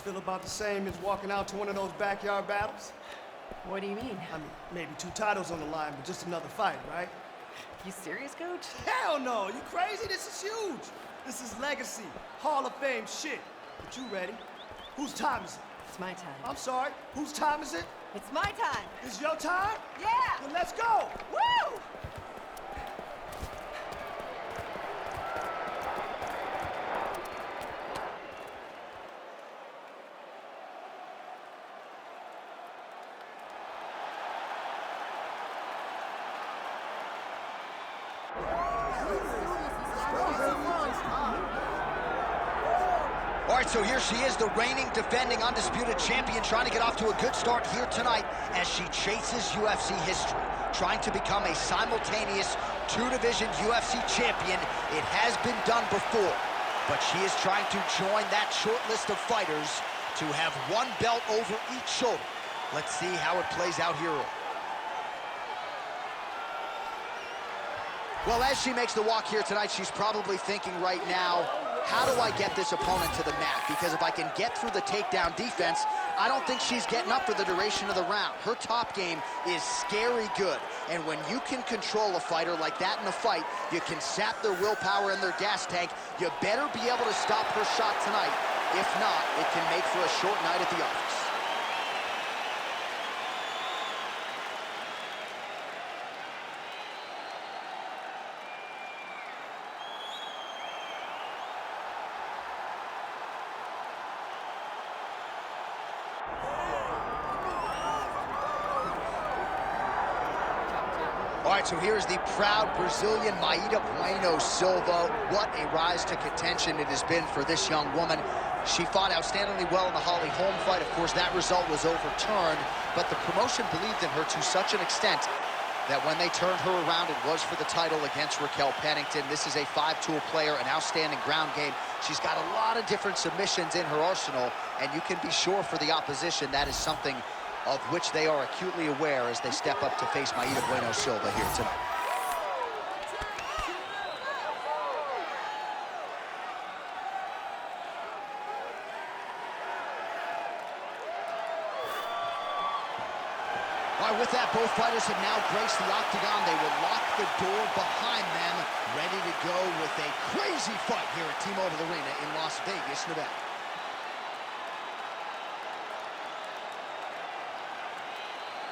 feel about the same as walking out to one of those backyard battles. What do you mean? I mean, maybe 2 titles on the line, but just another fight, right? You serious, Coach? Hell no! You crazy? This is huge! This is legacy, Hall of Fame shit. But you ready? Whose time is it? It's my time. I'm sorry, whose time is it? It's my time. It's your time? Yeah! Then let's go! Woo! All right, so here she is, the reigning, defending, undisputed champion, trying to get off to a good start here tonight as she chases UFC history, trying to become a simultaneous 2-division UFC champion. It has been done before, but she is trying to join that short list of fighters to have 1 belt over each shoulder. Let's see how it plays out here. Well, as she makes the walk here tonight, she's probably thinking right now, how do I get this opponent to the mat? Because if I can get through the takedown defense, I don't think she's getting up for the duration of the round. Her top game is scary good. And when you can control a fighter like that in a fight, you can sap their willpower and their gas tank. You better be able to stop her shot tonight. If not, it can make for a short night at the office. All right, so here's the proud Brazilian Maíra Bueno Silva. What a rise to contention it has been for this young woman. She fought outstandingly well in the Holly Holm fight. Of course, that result was overturned, but the promotion believed in her to such an extent that when they turned her around, it was for the title against Raquel Pennington. This is a 5-tool player, an outstanding ground game. She's got a lot of different submissions in her arsenal, and you can be sure for the opposition that is something of which they are acutely aware as they step up to face Maíra Bueno Silva here tonight. All right, with that, both fighters have now graced the octagon. They will lock the door behind them, ready to go with a crazy fight here at T-Mobile Arena in Las Vegas, Nevada.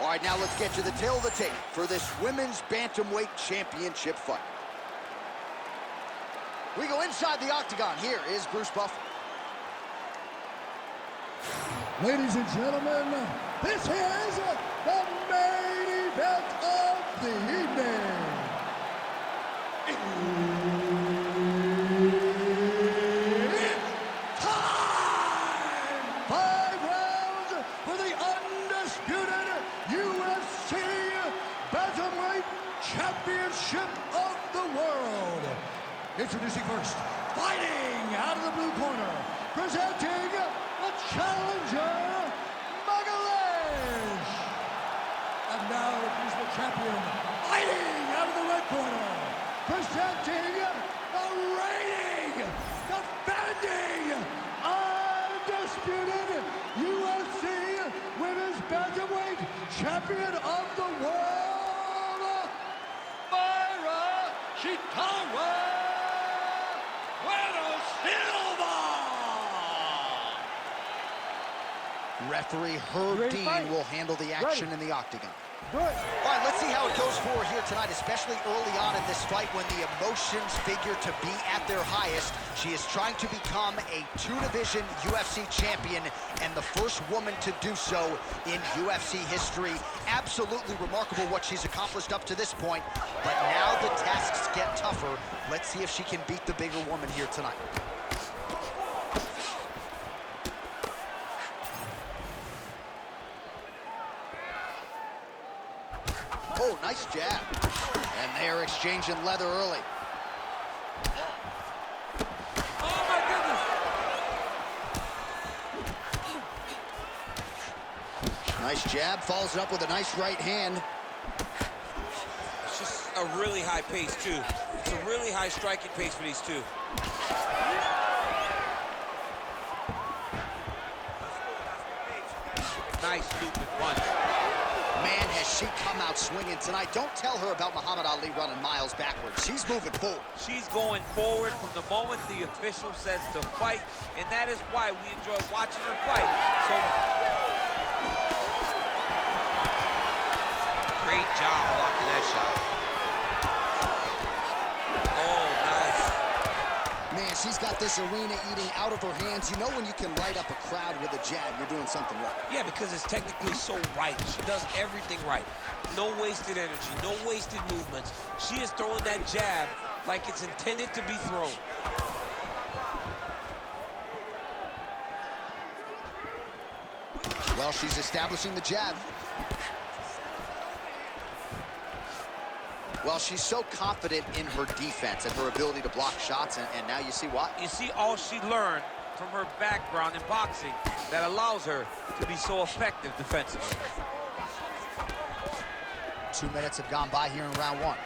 All right, now let's get to the tail of the tape for this women's bantamweight championship fight. We go inside the octagon. Here is Bruce Buffer. Ladies and gentlemen, this is the main event of the evening. It's time! 5 rounds for the undisputed UFC Bantamweight Championship of the world. Introducing first, fighting out of the blue corner, presenting the challenger, Magalish. And now he's the champion, fighting out of the red corner, presenting the reigning, defending, undisputed UFC Women's Bantamweight Champion of the world, Maíra Bueno Silva. Referee Herb Dean will handle the action in the octagon. All right, let's see how it goes for her here tonight, especially early on in this fight when the emotions figure to be at their highest. She is trying to become a 2-division UFC champion and the first woman to do so in UFC history. Absolutely remarkable what she's accomplished up to this point, but now the tasks get tougher. Let's see if she can beat the bigger woman here tonight. Oh, nice jab. And they're exchanging leather early. Oh, my goodness. Nice jab, follows it up with a nice right hand. It's just a really high pace, too. It's a really high striking pace for these two. nice looping punch. Man, has she come out swinging tonight. Don't tell her about Muhammad Ali running miles backwards. She's moving forward. She's going forward from the moment the official says to fight, and that is why we enjoy watching her fight. So, great job blocking that shot. Oh, nice. Man, she's got this arena eating out of her hands. You know when you can light up a crowd with a jab, you're doing something right. Yeah, because it's technically so right. She does everything right. No wasted energy, no wasted movements. She is throwing that jab like it's intended to be thrown. Well, she's establishing the jab. Well, she's so confident in her defense and her ability to block shots, and now you see why. You see all she learned from her background in boxing that allows her to be so effective defensively. 2 minutes have gone by here in round one.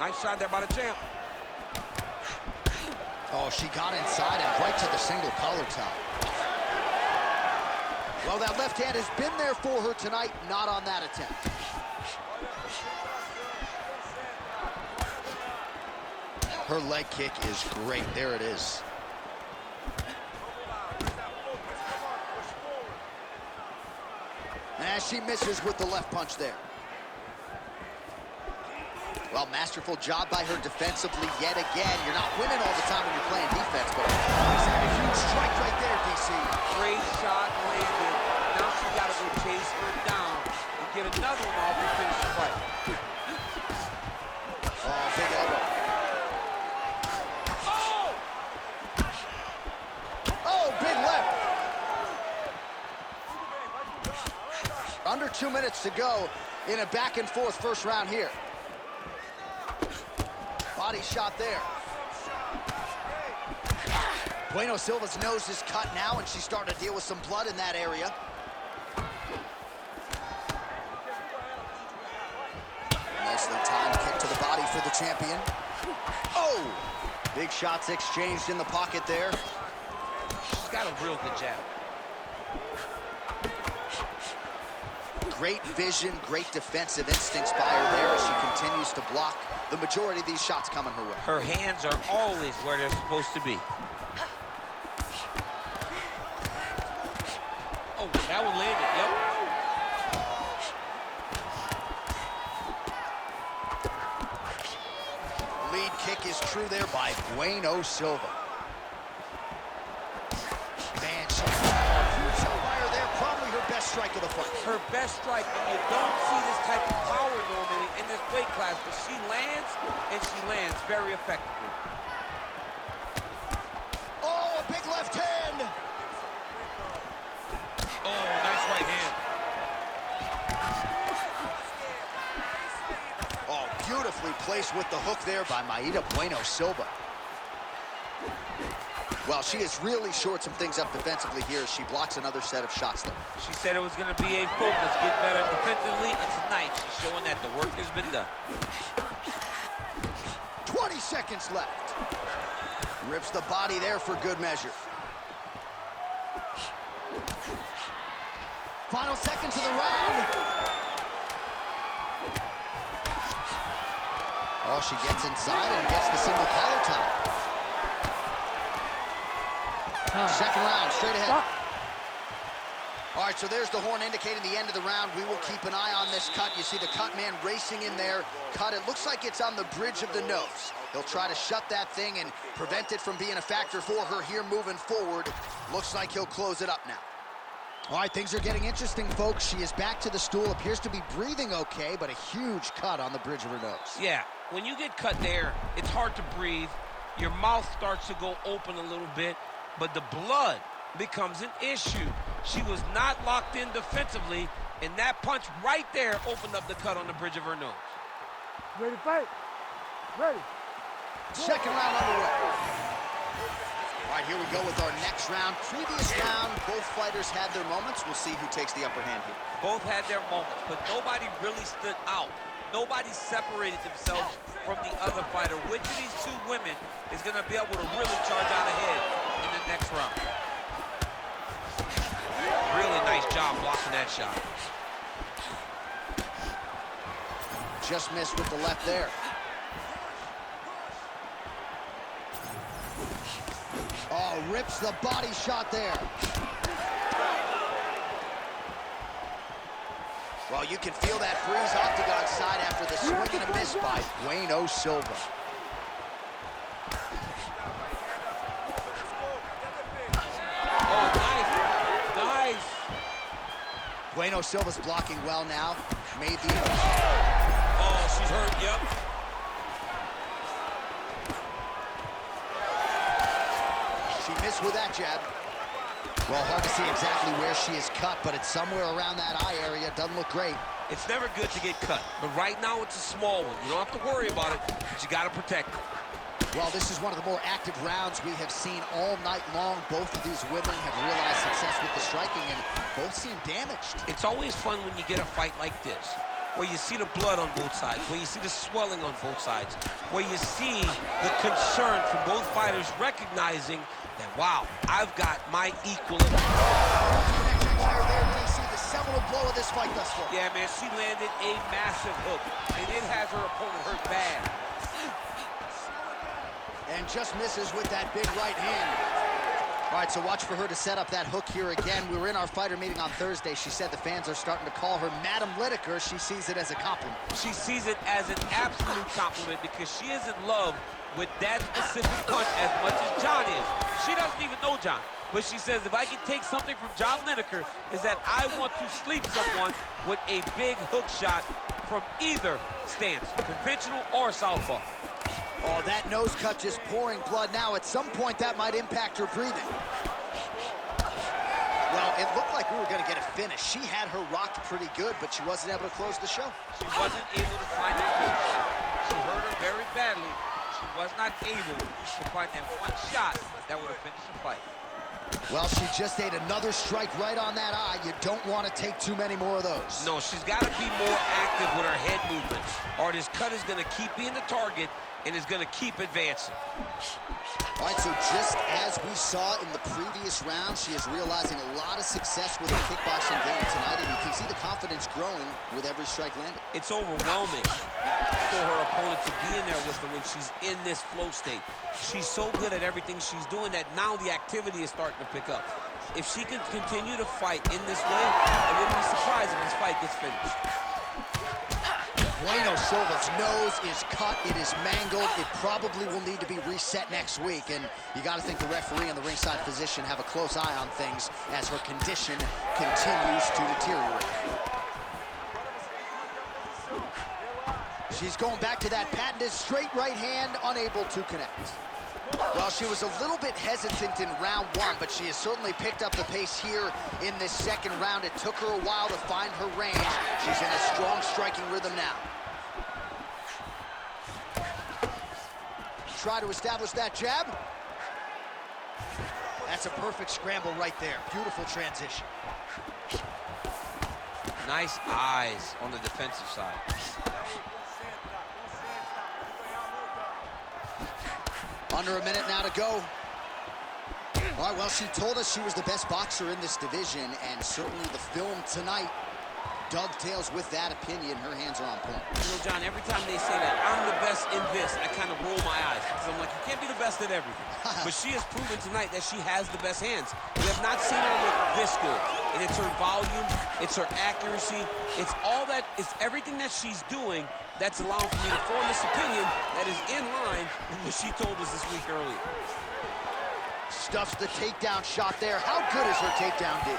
Nice shot there by the champ. Oh, she got inside and right to the single collar tie. Well, that left hand has been there for her tonight, not on that attempt. Her leg kick is great. There it is. And she misses with the left punch there. Well, masterful job by her defensively yet again. You're not winning all the time when you're playing defense, but she's had a huge strike right there, DC. Great shot landed. Now she got to go chase her down and get another one off and finish the fight. Oh, big elbow. Oh, big left. Under 2 minutes to go in a back and forth first round here. Body shot there. Bueno Silva's nose is cut now, and she's starting to deal with some blood in that area. Nicely timed kick to the body for the champion. Oh! Big shots exchanged in the pocket there. She's got a real good jab. Great vision, great defensive instincts by her there as she continues to block the majority of these shots coming her way. Her hands are always where they're supposed to be. Oh, that one landed, yep. Lead kick is true there by Bueno Silva. Man, she's huge fire there, probably her best strike of the fight. Her best strike, and you don't see this type of power normally in this weight class, but she lands, and she lands very effectively. Oh, a big left hand! Oh, nice right hand. Oh, beautifully placed with the hook there by Maida Bueno Silva. Well, she has really shored some things up defensively here as she blocks another set of shots there. She said it was going to be a focus, get better defensively, and tonight she's showing that the work has been done. 20 seconds left. Rips the body there for good measure. Final seconds of the round. Oh, she gets inside and gets the single collar tie. Second round, straight ahead. All right, so there's the horn indicating the end of the round. We will keep an eye on this cut. You see the cut man racing in there. Cut, it looks like it's on the bridge of the nose. He'll try to shut that thing and prevent it from being a factor for her here moving forward. Looks like he'll close it up now. All right, things are getting interesting, folks. She is back to the stool, appears to be breathing okay, but a huge cut on the bridge of her nose. Yeah, when you get cut there, it's hard to breathe. Your mouth starts to go open a little bit, but the blood becomes an issue. She was not locked in defensively, and that punch right there opened up the cut on the bridge of her nose. Ready to fight? Ready. Second round underway. All right, here we go with our next round. Previous round, both fighters had their moments. We'll see who takes the upper hand here. Both had their moments, but nobody really stood out Nobody separated themselves from the other fighter. Which of these two women is going to be able to really charge out ahead in the next round? Really nice job blocking that shot. Just missed with the left there. Oh, rips the body shot there. Well, you can feel that breeze octagon side after the swing and a miss by Bueno Silva. Oh, nice. Nice. Bueno Silva's blocking well now. Made the... Oh, she's hurt, yep. She missed with that jab. Well, hard to see exactly where she is cut, but it's somewhere around that eye area. Doesn't look great. It's never good to get cut, but right now it's a small one. You don't have to worry about it, but you got to protect it. Well, this is one of the more active rounds we have seen all night long. Both of these women have realized success with the striking, and both seem damaged. It's always fun when you get a fight like this, where you see the blood on both sides, where you see the swelling on both sides, where you see the concern from both fighters recognizing that, wow, I've got my equal. There, we see the seminal blow of this fight thus far. Yeah, man, she landed a massive hook, and it has her opponent hurt bad. And just misses with that big right hand. All right, so watch for her to set up that hook here again. We were in our fighter meeting on Thursday. She said the fans are starting to call her Madam Lineker. She sees it as a compliment. She sees it as an absolute compliment because she is in love with that specific punch as much as John is. She doesn't even know John, but she says if I can take something from John Lineker is that I want to sleep someone with a big hook shot from either stance, conventional or southpaw. Oh, that nose cut just pouring blood now. At some point, that might impact her breathing. Well, it looked like we were going to get a finish. She had her rocked pretty good, but she wasn't able to close the show. She wasn't able to find that hook shot. She hurt her very badly. She was not able to find that one shot that would have finished the fight. Well, she just ate another strike right on that eye. You don't want to take too many more of those. No, she's got to be more active with her head movements, or this cut is going to keep being the target and is going to keep advancing. All right, so just as we saw in the previous round, she is realizing a lot of success with her kickboxing game tonight, and you can see the confidence growing with every strike landed. It's overwhelming for her opponent to be in there with her when she's in this flow state. She's so good at everything she's doing that now the activity is starting to pick up. If she can continue to fight in this way, I wouldn't be surprised if this fight gets finished. Bueno Silva's nose is cut, it is mangled, it probably will need to be reset next week, and you got to think the referee and the ringside physician have a close eye on things as her condition continues to deteriorate. She's going back to that patented straight right hand, unable to connect. Well, she was a little bit hesitant in round one, but she has certainly picked up the pace here in this second round. It took her a while to find her range. She's in a strong striking rhythm now. Try to establish that jab. That's a perfect scramble right there. Beautiful transition. Nice eyes on the defensive side. Under a minute now to go. All right, well, she told us she was the best boxer in this division, and certainly the film tonight dovetails with that opinion. Her hands are on point. You know, John, every time they say that I'm the best in this, I kind of roll my eyes because I'm like, you can't be the best at everything. But she has proven tonight that she has the best hands. We have not seen her look this good. And it's her volume, it's her accuracy, it's all that, it's everything that she's doing that's allowing for me to form this opinion that is in line with what she told us this week earlier. Stuffs the takedown shot there. How good is her takedown, D?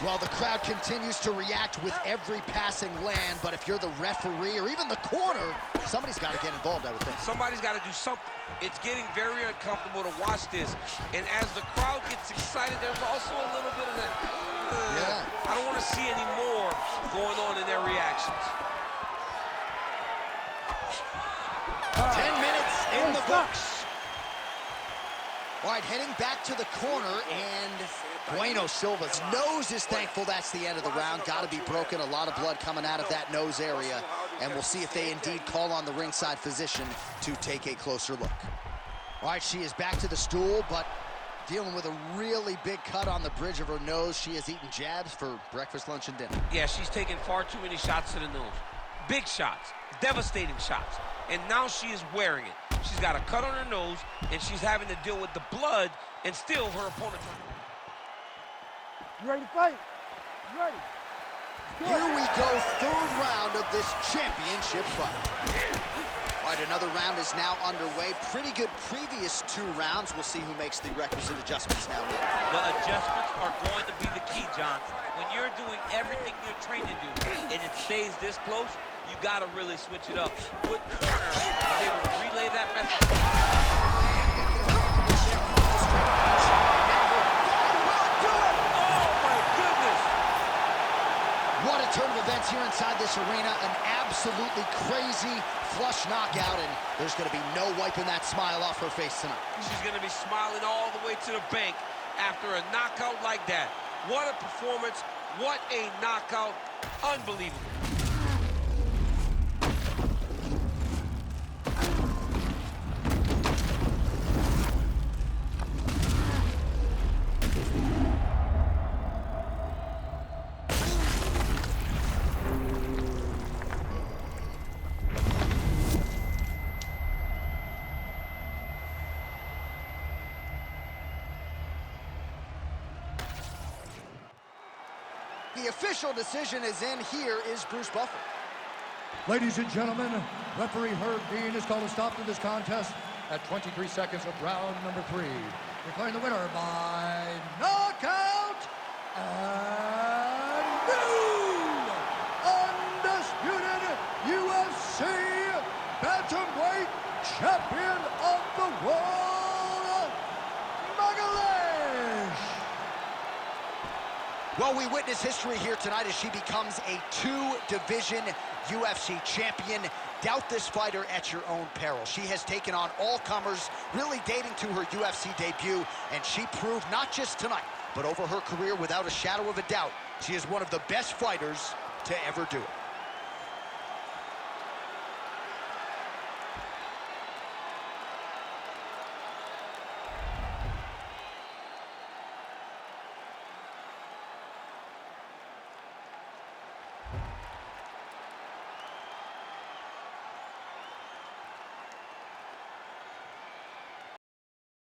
Well, the crowd continues to react with every passing land, but if you're the referee or even the corner, somebody's got to get involved, I would think. Somebody's got to do something. It's getting very uncomfortable to watch this. And as the crowd gets excited, there's also a little bit of that, I don't want to see any more going on in their reactions. 10 minutes in the books. All right, heading back to the corner, and Bueno Silva's nose is thankful that's the end of the round. Got to be broken. A lot of blood coming out of that nose area. And we'll see if they indeed call on the ringside physician to take a closer look. All right, she is back to the stool, but dealing with a really big cut on the bridge of her nose. She has eaten jabs for breakfast, lunch, and dinner. Yeah, she's taken far too many shots to the nose. Big shots, devastating shots. And now she is wearing it. She's got a cut on her nose, and she's having to deal with the blood, and still her opponent. You ready to fight? You ready? Here we go, third round of this championship fight. All right, another round is now underway. Pretty good previous 2 rounds. We'll see who makes the requisite adjustments now. The adjustments are going to be the key, John. When you're doing everything you're trained to do, and it stays this close, you got to really switch it up. Good corner is able to relay that message. What a turn of events here inside this arena. An absolutely crazy flush knockout, and there's going to be no wiping that smile off her face tonight. She's going to be smiling all the way to the bank after a knockout like that. What a performance. What a knockout. Unbelievable. The official decision is in. Here is Bruce Buffer. Ladies and gentlemen, referee Herb Dean has called a stop to this contest at 23 seconds of round number 3. Declaring the winner by knockout and new undisputed UFC bantamweight champion of the world, Magalish. Well, we witness history here tonight as she becomes a 2-division UFC champion. Doubt this fighter at your own peril. She has taken on all comers, really dating to her UFC debut, and she proved not just tonight, but over her career without a shadow of a doubt, she is one of the best fighters to ever do it.